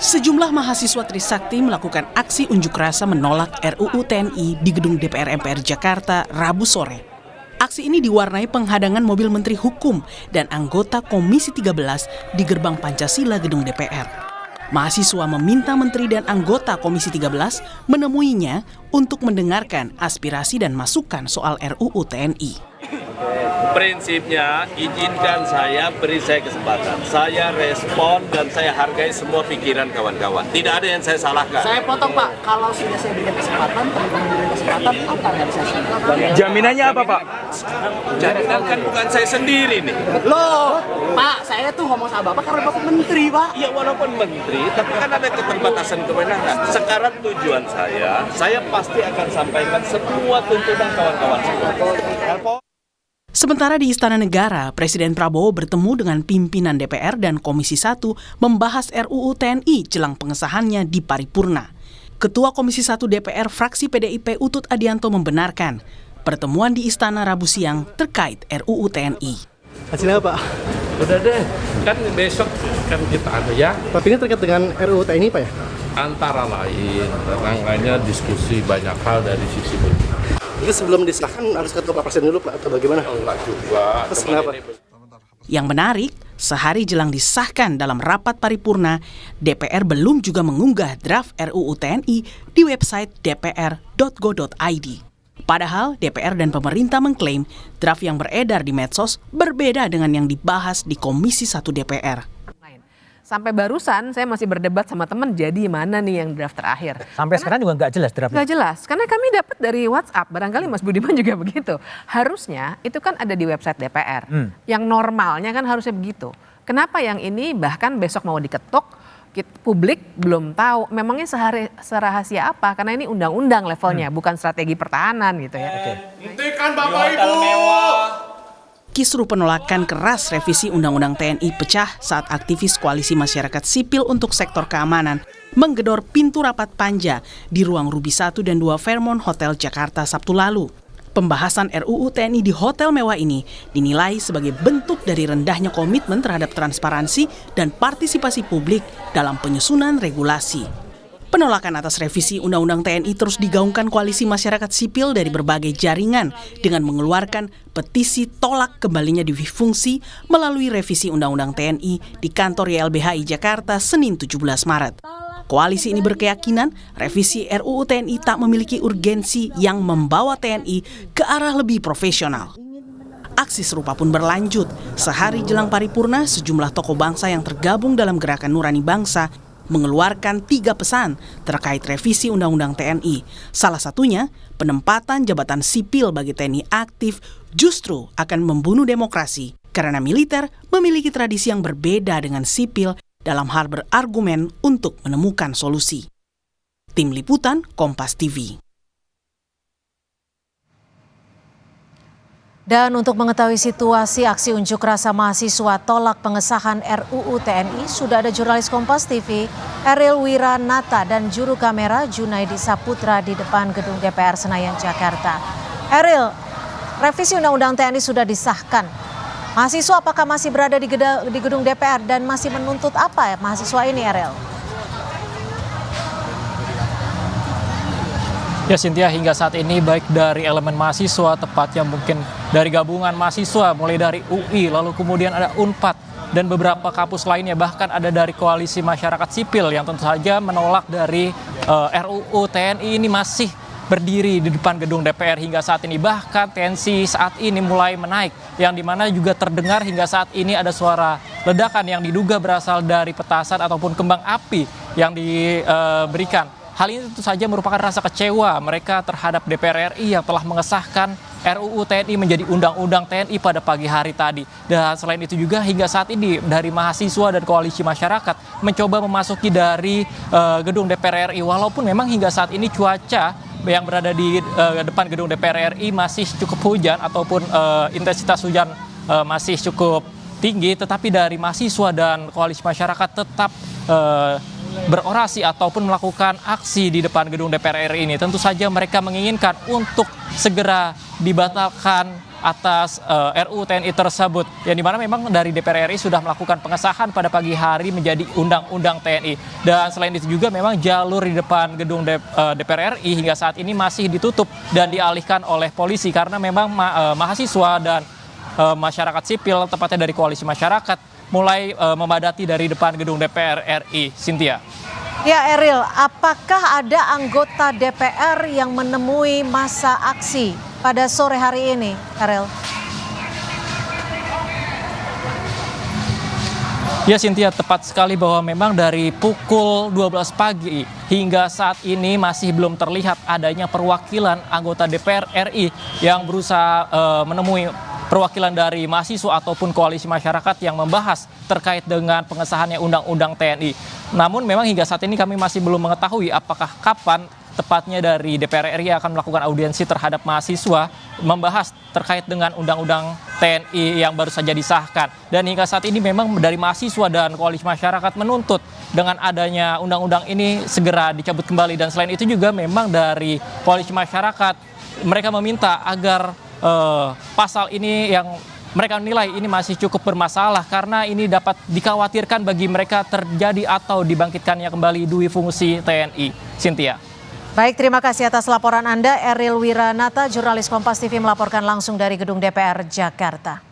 Sejumlah mahasiswa Trisakti melakukan aksi unjuk rasa menolak RUU TNI di gedung DPR MPR Jakarta Rabu sore. Aksi ini diwarnai penghadangan mobil Menteri Hukum dan anggota Komisi 13 di gerbang Pancasila gedung DPR. Mahasiswa meminta menteri dan anggota Komisi 13 menemuinya untuk mendengarkan aspirasi dan masukan soal RUU TNI. Prinsipnya izinkan saya, beri saya kesempatan. Saya respon dan saya hargai semua pikiran kawan-kawan. Tidak ada yang saya salahkan. Saya potong Pak, kalau sudah saya berikan kesempatan, teman-teman berikan kesempatan, apa yang saya lakukan? Jaminannya apa Pak? Jaminan kan bukan saya sendiri nih. Loh, Pak, saya tuh ngomong sama Bapak karena Bapak menteri Pak. Ya walaupun menteri, tapi kan ada keterbatasan kewenangan. Sekarang tujuan saya pasti akan sampaikan semua tuntutan kawan-kawan semua. Sementara di Istana Negara, Presiden Prabowo bertemu dengan pimpinan DPR dan Komisi 1 membahas RUU TNI jelang pengesahannya di paripurna. Ketua Komisi 1 DPR fraksi PDIP Utut Adianto membenarkan pertemuan di Istana Rabu siang terkait RUU TNI. Hasilnya apa? Udah deh, kan besok kan kita ada ya. Tapi ini terkait dengan RUU TNI Pak ya? Antara lainnya diskusi banyak hal dari sisi politik. Jadi sebelum disahkan harus ketemu Pak Presiden dulu Pak atau bagaimana? Enggak juga. Terus kenapa? Yang menarik, sehari jelang disahkan dalam rapat paripurna, DPR belum juga mengunggah draft RUU TNI di website dpr.go.id. Padahal DPR dan pemerintah mengklaim draft yang beredar di medsos berbeda dengan yang dibahas di Komisi 1 DPR. Sampai barusan saya masih berdebat sama teman, jadi mana nih yang draft terakhir. Sampai sekarang juga nggak jelas draftnya. Nggak jelas, karena kami dapat dari WhatsApp, barangkali Mas Budiman juga begitu. Harusnya itu kan ada di website DPR, yang normalnya kan harusnya begitu. Kenapa yang ini bahkan besok mau diketuk, publik belum tahu, memangnya serahasia apa, karena ini undang-undang levelnya, bukan strategi pertahanan gitu ya. Hentikan Bapak Ibu! Kisru penolakan keras revisi Undang-Undang TNI pecah saat aktivis Koalisi Masyarakat Sipil untuk Sektor Keamanan menggedor pintu rapat panja di ruang Ruby 1 dan 2 Fairmont Hotel Jakarta Sabtu lalu. Pembahasan RUU TNI di hotel mewah ini dinilai sebagai bentuk dari rendahnya komitmen terhadap transparansi dan partisipasi publik dalam penyusunan regulasi. Penolakan atas revisi Undang-Undang TNI terus digaungkan Koalisi Masyarakat Sipil dari berbagai jaringan dengan mengeluarkan petisi tolak kembalinya divifungsi melalui revisi Undang-Undang TNI di kantor YLBHI Jakarta Senin 17 Maret. Koalisi ini berkeyakinan revisi RUU TNI tak memiliki urgensi yang membawa TNI ke arah lebih profesional. Aksi serupa pun berlanjut. Sehari jelang paripurna, sejumlah tokoh bangsa yang tergabung dalam Gerakan Nurani Bangsa mengeluarkan 3 pesan terkait revisi Undang-Undang TNI. Salah satunya, penempatan jabatan sipil bagi TNI aktif justru akan membunuh demokrasi karena militer memiliki tradisi yang berbeda dengan sipil dalam hal berargumen untuk menemukan solusi. Tim Liputan Kompas TV. Dan untuk mengetahui situasi aksi unjuk rasa mahasiswa tolak pengesahan RUU TNI, sudah ada jurnalis Kompas TV, Eril Wiranata dan juru kamera Junaidi Saputra di depan gedung DPR Senayan, Jakarta. Eril, revisi Undang-Undang TNI sudah disahkan. Mahasiswa apakah masih berada di gedung DPR dan masih menuntut apa ya mahasiswa ini, Eril? Ya Cynthia, hingga saat ini baik dari elemen mahasiswa, tepatnya mungkin dari gabungan mahasiswa, mulai dari UI, lalu kemudian ada UNPAD, dan beberapa kampus lainnya, bahkan ada dari Koalisi Masyarakat Sipil yang tentu saja menolak dari RUU TNI ini masih berdiri di depan gedung DPR hingga saat ini. Bahkan tensi saat ini mulai menaik, yang dimana juga terdengar hingga saat ini ada suara ledakan yang diduga berasal dari petasan ataupun kembang api yang diberikan. Hal ini tentu saja merupakan rasa kecewa mereka terhadap DPR RI yang telah mengesahkan RUU TNI menjadi Undang-Undang TNI pada pagi hari tadi. Dan selain itu juga hingga saat ini dari mahasiswa dan koalisi masyarakat mencoba memasuki dari gedung DPR RI. Walaupun memang hingga saat ini cuaca yang berada di depan gedung DPR RI masih cukup hujan ataupun intensitas hujan masih cukup tinggi. Tetapi dari mahasiswa dan koalisi masyarakat tetap berorasi ataupun melakukan aksi di depan gedung DPR RI ini. Tentu saja mereka menginginkan untuk segera dibatalkan atas RUU TNI tersebut, yang dimana memang dari DPR RI sudah melakukan pengesahan pada pagi hari menjadi Undang-Undang TNI. Dan selain itu juga memang jalur di depan gedung DPR RI hingga saat ini masih ditutup dan dialihkan oleh polisi karena memang mahasiswa dan masyarakat sipil, tepatnya dari koalisi masyarakat, mulai memadati dari depan gedung DPR RI. Cynthia. Ya Eril, apakah ada anggota DPR yang menemui masa aksi pada sore hari ini, Eril? Ya Cynthia, tepat sekali bahwa memang dari pukul 12 pagi hingga saat ini masih belum terlihat adanya perwakilan anggota DPR RI yang berusaha menemui perwakilan dari mahasiswa ataupun koalisi masyarakat yang membahas terkait dengan pengesahannya Undang-Undang TNI. Namun memang hingga saat ini kami masih belum mengetahui apakah kapan tepatnya dari DPR RI akan melakukan audiensi terhadap mahasiswa membahas terkait dengan Undang-Undang TNI yang baru saja disahkan. Dan hingga saat ini memang dari mahasiswa dan koalisi masyarakat menuntut dengan adanya undang-undang ini segera dicabut kembali. Dan selain itu juga memang dari koalisi masyarakat mereka meminta agar pasal ini yang mereka nilai ini masih cukup bermasalah karena ini dapat dikhawatirkan bagi mereka terjadi atau dibangkitkannya kembali dui fungsi TNI. Cynthia. Baik, terima kasih atas laporan Anda. Eril Wiranata, jurnalis Kompas TV melaporkan langsung dari gedung DPR Jakarta.